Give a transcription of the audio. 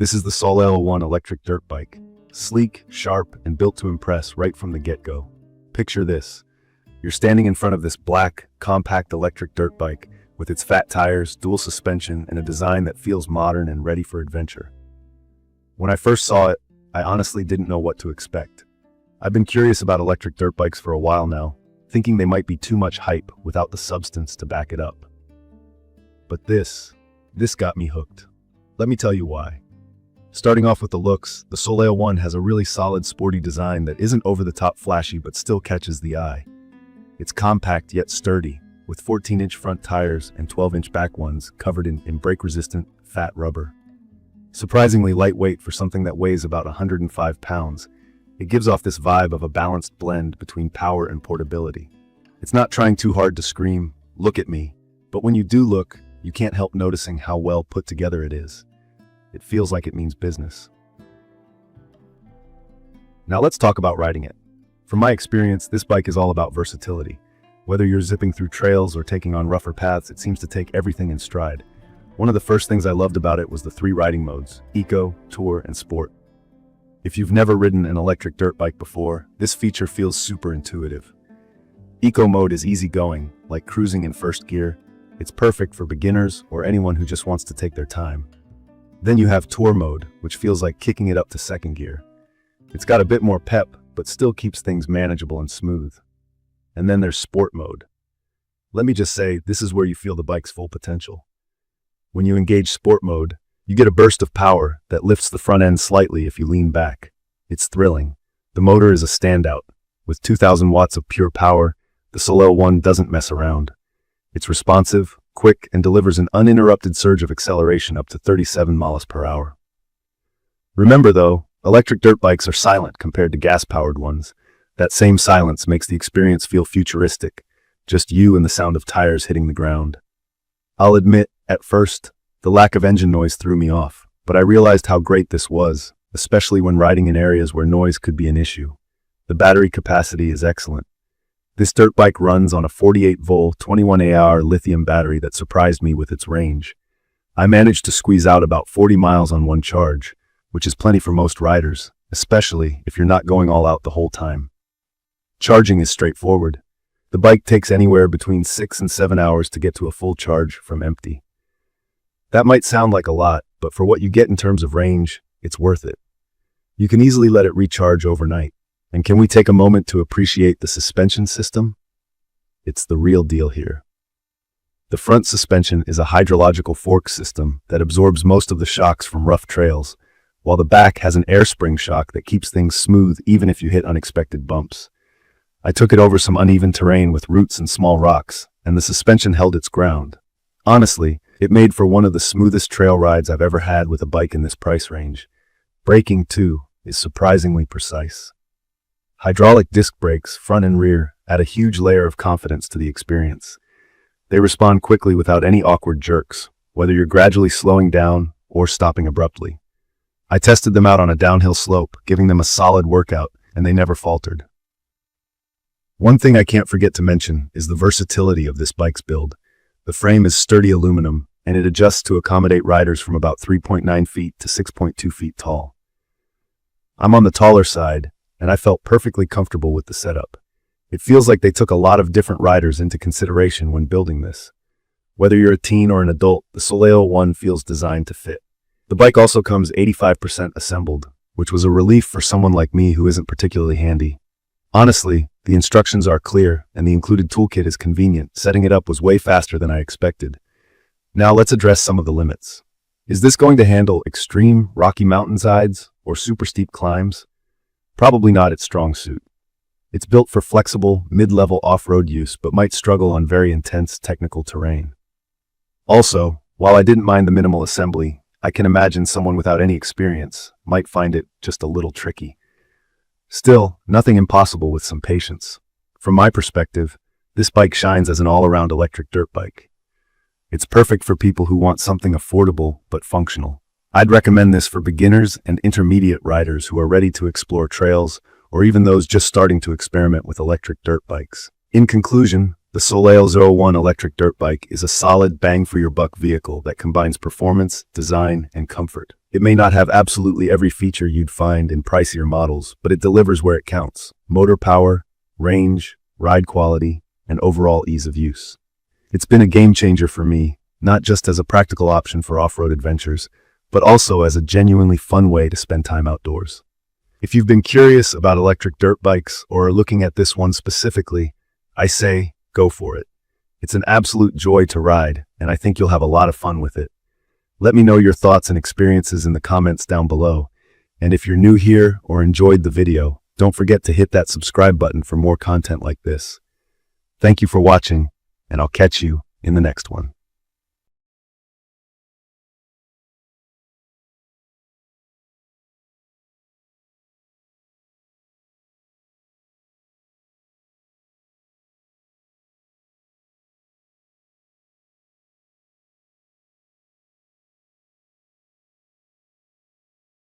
This is the Soleil01 Electric Dirt Bike. Sleek, sharp, and built to impress right from the get-go. Picture this. You're standing in front of this black, compact electric dirt bike with its fat tires, dual suspension, and a design that feels modern and ready for adventure. When I first saw it, I honestly didn't know what to expect. I've been curious about electric dirt bikes for a while now, thinking they might be too much hype without the substance to back it up. But this got me hooked. Let me tell you why. Starting off with the looks, the Soleil01 has a really solid sporty design that isn't over-the-top flashy but still catches the eye. It's compact yet sturdy, with 14-inch front tires and 12-inch back ones covered in brake-resistant, fat rubber. Surprisingly lightweight for something that weighs about 105 pounds, it gives off this vibe of a balanced blend between power and portability. It's not trying too hard to scream, "Look at me," but when you do look, you can't help noticing how well put together it is. It feels like it means business. Now let's talk about riding it. From my experience, this bike is all about versatility. Whether you're zipping through trails or taking on rougher paths, it seems to take everything in stride. One of the first things I loved about it was the 3 riding modes: Eco, Tour, and Sport. If you've never ridden an electric dirt bike before, this feature feels super intuitive. Eco mode is easygoing, like cruising in first gear. It's perfect for beginners or anyone who just wants to take their time. Then you have Tour mode, which feels like kicking it up to second gear. It's got a bit more pep, but still keeps things manageable and smooth. And then there's Sport mode. Let me just say, this is where you feel the bike's full potential. When you engage Sport mode, you get a burst of power that lifts the front end slightly if you lean back. It's thrilling. The motor is a standout. With 2,000 watts of pure power, the Soleil01 doesn't mess around. It's responsive, quick, and delivers an uninterrupted surge of acceleration up to 37 miles per hour. Remember though, electric dirt bikes are silent compared to gas-powered ones. That same silence makes the experience feel futuristic, just you and the sound of tires hitting the ground. I'll admit, at first, the lack of engine noise threw me off, but I realized how great this was, especially when riding in areas where noise could be an issue. The battery capacity is excellent. This dirt bike runs on a 48-volt 21Ah lithium battery that surprised me with its range. I managed to squeeze out about 40 miles on one charge, which is plenty for most riders, especially if you're not going all out the whole time. Charging is straightforward. The bike takes anywhere between 6 and 7 hours to get to a full charge from empty. That might sound like a lot, but for what you get in terms of range, it's worth it. You can easily let it recharge overnight. And can we take a moment to appreciate the suspension system? It's the real deal here. The front suspension is a hydrological fork system that absorbs most of the shocks from rough trails, while the back has an air spring shock that keeps things smooth even if you hit unexpected bumps. I took it over some uneven terrain with roots and small rocks, and the suspension held its ground. Honestly, it made for one of the smoothest trail rides I've ever had with a bike in this price range. Braking, too, is surprisingly precise. Hydraulic disc brakes, front and rear, add a huge layer of confidence to the experience. They respond quickly without any awkward jerks, whether you're gradually slowing down or stopping abruptly. I tested them out on a downhill slope, giving them a solid workout, and they never faltered. One thing I can't forget to mention is the versatility of this bike's build. The frame is sturdy aluminum, and it adjusts to accommodate riders from about 3.9 feet to 6.2 feet tall. I'm on the taller side, and I felt perfectly comfortable with the setup. It feels like they took a lot of different riders into consideration when building this. Whether you're a teen or an adult, the Soleil01 feels designed to fit. The bike also comes 85% assembled, which was a relief for someone like me who isn't particularly handy. Honestly, the instructions are clear, and the included toolkit is convenient. Setting it up was way faster than I expected. Now let's address some of the limits. Is this going to handle extreme rocky mountainsides or super steep climbs? Probably not its strong suit. It's built for flexible, mid-level off-road use, but might struggle on very intense technical terrain. Also, while I didn't mind the minimal assembly, I can imagine someone without any experience might find it just a little tricky. Still, nothing impossible with some patience. From my perspective, this bike shines as an all-around electric dirt bike. It's perfect for people who want something affordable but functional. I'd recommend this for beginners and intermediate riders who are ready to explore trails, or even those just starting to experiment with electric dirt bikes. In conclusion, The Soleil01 Electric Dirt Bike is a solid bang-for-your-buck vehicle that combines performance, design, and comfort. It may not have absolutely every feature you'd find in pricier models, but it delivers where it counts: motor power, range, ride quality, and overall ease of use. It's been a game-changer for me, not just as a practical option for off-road adventures, but also as a genuinely fun way to spend time outdoors. If you've been curious about electric dirt bikes or are looking at this one specifically, I say, go for it. It's an absolute joy to ride, and I think you'll have a lot of fun with it. Let me know your thoughts and experiences in the comments down below. And if you're new here or enjoyed the video, don't forget to hit that subscribe button for more content like this. Thank you for watching, and I'll catch you in the next one.